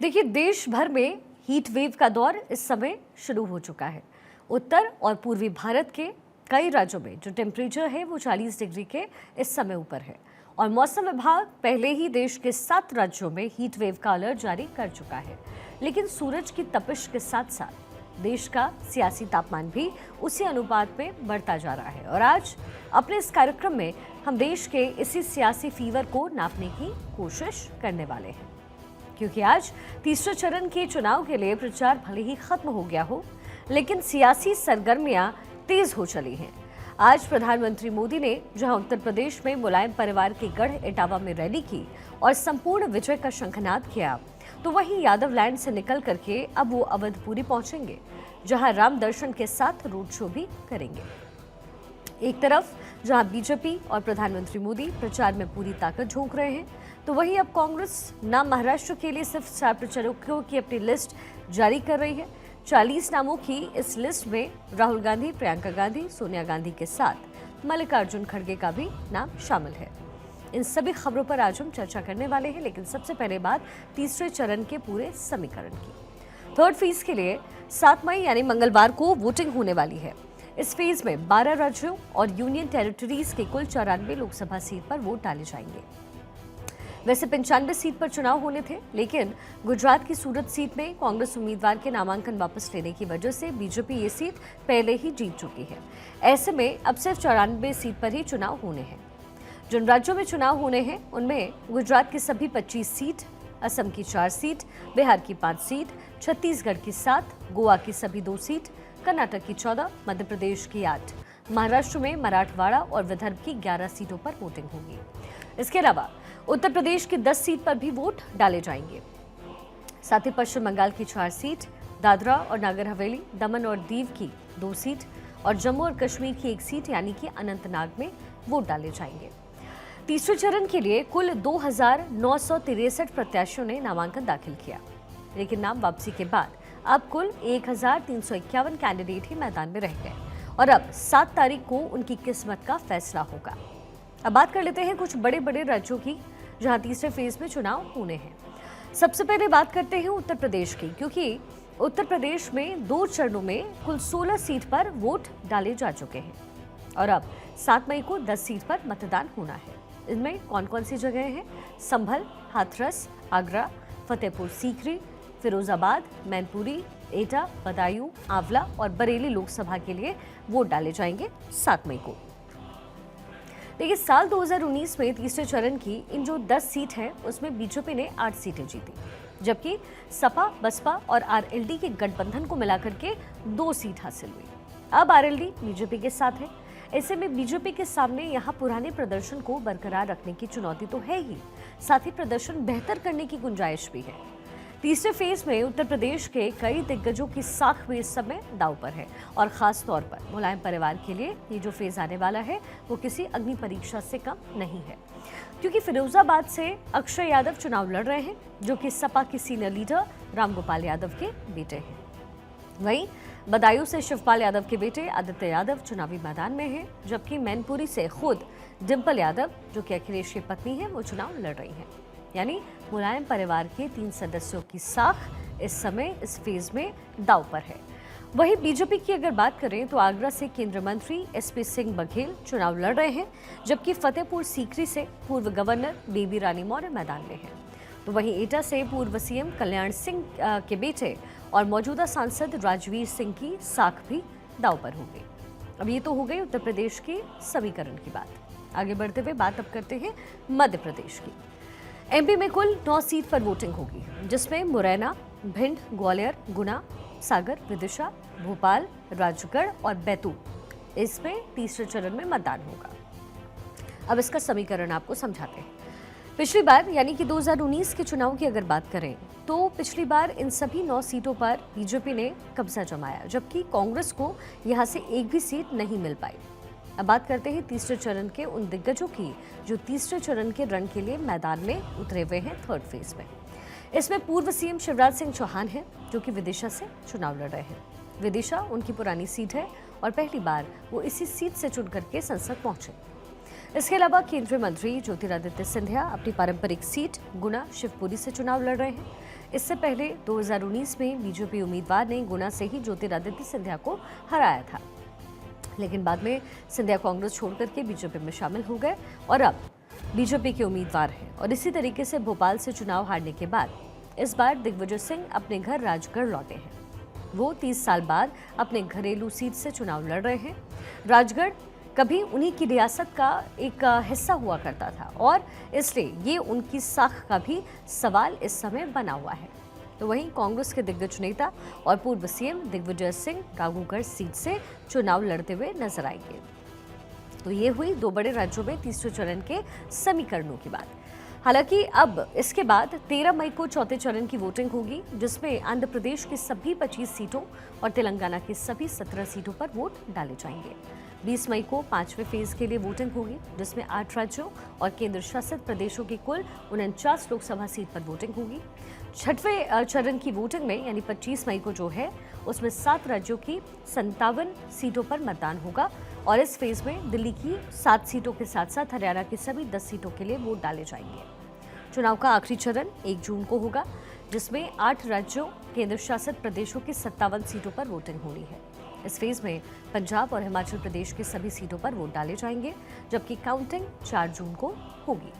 देखिए, देश भर में हीट वेव का दौर इस समय शुरू हो चुका है। उत्तर और पूर्वी भारत के कई राज्यों में जो टेम्परेचर है वो 40 डिग्री के इस समय ऊपर है और मौसम विभाग पहले ही देश के 7 राज्यों में हीट वेव का अलर्ट जारी कर चुका है। लेकिन सूरज की तपिश के साथ साथ देश का सियासी तापमान भी उसी अनुपात में बढ़ता जा रहा है और आज अपने इस कार्यक्रम में हम देश के इसी सियासी फीवर को नापने की कोशिश करने वाले हैं, क्योंकि आज तीसरे चरण के चुनाव के लिए प्रचार भले ही खत्म हो गया हो, लेकिन सियासी सरगर्मियां तेज हो चली हैं। आज प्रधानमंत्री मोदी ने जहां उत्तर प्रदेश में मुलायम परिवार के गढ़ इटावा में रैली की और संपूर्ण विजय का शंखनाद किया, तो वहीं यादव लैंड से निकल करके अब वो अवधपुरी पहुंचेंगे, जहां राम दर्शन के साथ रोड शो भी करेंगे। एक तरफ जहां बीजेपी और प्रधानमंत्री मोदी प्रचार में पूरी ताकत झोंक रहे हैं, तो वहीं अब कांग्रेस नाम महाराष्ट्र के लिए सिर्फ 4 प्रचारकों की अपनी लिस्ट जारी कर रही है। 40 नामों की इस लिस्ट में राहुल गांधी, प्रियंका गांधी, सोनिया गांधी के साथ मल्लिकार्जुन खड़गे का भी नाम शामिल है। इन सभी खबरों पर आज हम चर्चा करने वाले हैं, लेकिन सबसे पहले बात तीसरे चरण के पूरे समीकरण की। थर्ड फेज के लिए 7 मई यानी मंगलवार को वोटिंग होने वाली है। इस फेज में 12 राज्यों और यूनियन टेरिटरीज के कुल 94 लोकसभा सीट पर वोट डाले जाएंगे। वैसे 95 सीट पर चुनाव होने थे, लेकिन गुजरात की सूरत सीट में कांग्रेस उम्मीदवार के नामांकन वापस लेने की वजह से बीजेपी ये सीट पहले ही जीत चुकी है। ऐसे में अब सिर्फ 94 सीट पर ही चुनाव होने हैं। जिन राज्यों में चुनाव होने हैं उनमें गुजरात की सभी 25 सीट, असम की 4 सीट, बिहार की 5 सीट, छत्तीसगढ़ की 7, गोवा की सभी 2 सीट, कर्नाटक की 14, मध्य प्रदेश की 8, महाराष्ट्र में मराठवाड़ा और विदर्भ की 11 सीटों पर वोटिंग होगी। इसके अलावा उत्तर प्रदेश की 10 सीट पर भी वोट डाले जाएंगे। साथ ही पश्चिम बंगाल की 4 सीट, दादरा और नागर हवेली, दमन और दीव की 2 सीट और जम्मू और कश्मीर की 1 सीट यानी कि अनंतनाग में वोट डाले जाएंगे। तीसरे चरण के लिए कुल 2963 प्रत्याशियों ने नामांकन दाखिल किया, लेकिन नाम वापसी के बाद अब कुल 1351 कैंडिडेट ही मैदान में रह गए और अब 7 तारीख को उनकी किस्मत का फैसला होगा। अब बात कर लेते हैं कुछ बड़े बड़े राज्यों की जहां तीसरे फेज में चुनाव होने हैं। सबसे पहले बात करते हैं उत्तर प्रदेश की, क्योंकि उत्तर प्रदेश में 2 चरणों में कुल 16 सीट पर वोट डाले जा चुके हैं और अब 7 मई को 10 सीट पर मतदान होना है। इनमें कौन कौन सी जगह हैं? संभल, हाथरस, आगरा, फतेहपुर सीकरी, फिरोजाबाद, मैनपुरी, एटा, बदायूं, आंवला और बरेली लोकसभा के लिए वोट डाले जाएंगे 7 मई को। देखिए, साल 2019 में तीसरे चरण की इन जो 10 सीट हैं उसमें बीजेपी ने 8 सीटें जीती, जबकि सपा, बसपा और आरएलडी के गठबंधन को मिलाकर के 2 सीट हासिल हुई। अब आरएलडी बीजेपी के साथ है। ऐसे में बीजेपी के सामने यहाँ पुराने प्रदर्शन को बरकरार रखने की चुनौती तो है ही, साथ ही प्रदर्शन बेहतर करने की गुंजाइश भी है। तीसरे फेज में उत्तर प्रदेश के कई दिग्गजों की साख भी इस समय दांव पर है और खास तौर पर मुलायम परिवार के लिए ये जो फेज आने वाला है वो किसी अग्नि परीक्षा से कम नहीं है, क्योंकि फिरोजाबाद से अक्षय यादव चुनाव लड़ रहे हैं, जो कि सपा के सीनियर लीडर रामगोपाल यादव के बेटे हैं। वहीं बदायूं से शिवपाल यादव के बेटे आदित्य यादव चुनावी मैदान में हैं, जबकि मैनपुरी से खुद डिंपल यादव, जो कि अखिलेश की पत्नी है, वो चुनाव लड़ रही हैं। यानी मुलायम परिवार के 3 सदस्यों की साख इस समय इस फेज में दांव पर है। वहीं बीजेपी की अगर बात करें तो आगरा से केंद्रीय मंत्री एसपी सिंह बघेल चुनाव लड़ रहे हैं, जबकि फतेहपुर सीकरी से पूर्व गवर्नर बेबी रानी मौर्य मैदान में हैं। तो वहीं एटा से पूर्व सीएम कल्याण सिंह के बेटे और मौजूदा सांसद राजवीर सिंह की साख भी दांव पर होगी। अब ये तो हो गई उत्तर प्रदेश के समीकरण की बात। आगे बढ़ते हुए बात अब करते हैं मध्य प्रदेश की। एमपी में कुल 9 सीट पर वोटिंग होगी, जिसमें मुरैना, भिंड, ग्वालियर, गुना, सागर, विदिशा, भोपाल, राजगढ़ और बैतूल, इसमें तीसरे चरण में मतदान होगा। अब इसका समीकरण आपको समझाते हैं। पिछली बार यानी कि 2019 के चुनाव की अगर बात करें तो पिछली बार इन सभी 9 सीटों पर बीजेपी ने कब्जा जमाया, जबकि कांग्रेस को यहां से एक भी सीट नहीं मिल पाई। अब बात करते हैं तीसरे चरण के उन दिग्गजों की जो तीसरे चरण के रण के लिए मैदान में उतरे हुए हैं थर्ड फेज में। इसमें पूर्व सीएम शिवराज सिंह चौहान हैं, जो कि विदिशा से चुनाव लड़ रहे हैं। विदिशा उनकी पुरानी सीट है और पहली बार वो इसी सीट से चुन करके संसद पहुंचे। इसके अलावा केंद्रीय मंत्री ज्योतिरादित्य सिंधिया अपनी पारंपरिक सीट गुना शिवपुरी से चुनाव लड़ रहे हैं। इससे पहले 2019 में बीजेपी उम्मीदवार ने गुना से ही ज्योतिरादित्य सिंधिया को हराया था, लेकिन बाद में सिंधिया कांग्रेस छोड़कर के बीजेपी में शामिल हो गए और अब बीजेपी के उम्मीदवार हैं। और इसी तरीके से भोपाल से चुनाव हारने के बाद इस बार दिग्विजय सिंह अपने घर राजगढ़ लौटे हैं। वो 30 साल बाद अपने घरेलू सीट से चुनाव लड़ रहे हैं। राजगढ़ कभी उन्हीं की रियासत का एक हिस्सा हुआ करता था और इसलिए ये उनकी साख का भी सवाल इस समय बना हुआ है। तो वहीं कांग्रेस के दिग्गज नेता और पूर्व सीएम दिग्विजय सिंह राघोगढ़ सीट से चुनाव लड़ते हुए नजर आएंगे। तो ये हुई 2 बड़े राज्यों में तीसरे चरण के समीकरणों की बात। हालांकि अब इसके बाद 13 मई को चौथे चरण की वोटिंग होगी, जिसमें आंध्र प्रदेश की सभी 25 सीटों और तेलंगाना की सभी 17 सीटों पर वोट डाले जाएंगे। 20 मई को 5वें फेज के लिए वोटिंग होगी, जिसमें 8 राज्यों और केंद्र शासित प्रदेशों की कुल 49 लोकसभा सीट पर वोटिंग होगी। 6वें चरण की वोटिंग में यानी 25 मई को जो है उसमें 7 राज्यों की 57 सीटों पर मतदान होगा और इस फेज में दिल्ली की 7 सीटों के साथ साथ हरियाणा की सभी 10 सीटों के लिए वोट डाले जाएंगे। चुनाव का आखिरी चरण 1 जून को होगा, जिसमें 8 राज्यों केंद्र शासित प्रदेशों की 57 सीटों पर वोटिंग होनी है। इस फेज में पंजाब और हिमाचल प्रदेश की सभी सीटों पर वोट डाले जाएंगे, जबकि काउंटिंग 4 जून को होगी।